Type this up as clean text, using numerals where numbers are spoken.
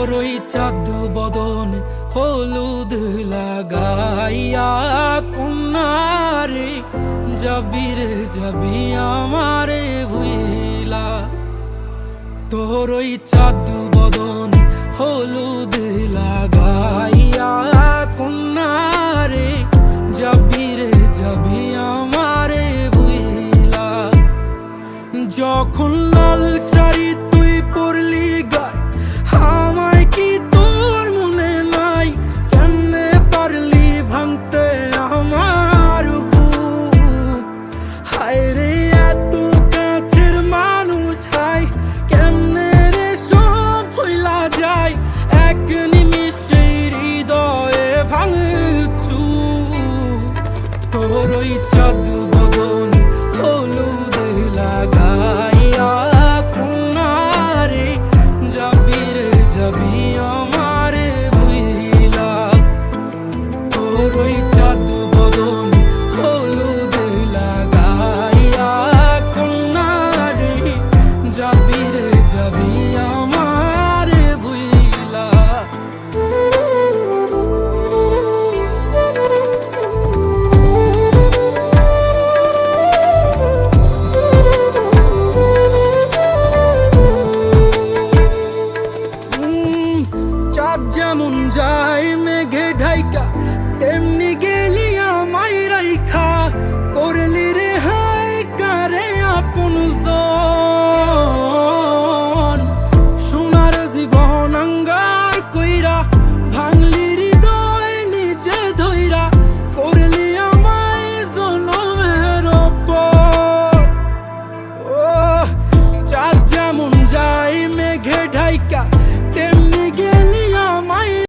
তোর ওই চাঁদ বদন হলুদ লাগাইয়া কন্যারে যাবি রে যাবি আমারে ভুইলা। তোর ওই চাঁদ বদন হলুদ লাগাইয়া কন্যারে যাবি রে যাবি আমারে ভুইলা। যখন লাল শাড়ি তুই পরলি গায় আমায় কি তোর মনে নাই? কেমনে পারলি ভাঙতে আমার বুক? হায় রে এত কাছের মানুষ হাই কেমনে রে সব ভুইলা যায় এক নিমিষে হৃদয়ে ভাঙচু। তোর ওই চাঁদ বদন হলুদ লাগাইয়া কন্যারে যাবি রে যাবি আমারে ভুইলা। তোর ওই চাঁদ বদন হলুদ লাগাইয়া কন্যারে যাবি রে যাবি আমারে ভুইলা। চাঁদ যেমন যায় মেঘে ঢাইকা তেমনি গেলি আমায় রাইখা করলি রে হাই কারে আপন জন। সোনার জীবন আঙ্গার কইরা ভাঙলি হৃদয় নিজে ধইরা করলি আমায় জনমের ওপর। ও চাঁদ যেমন যায় মেঘে ঢাইকা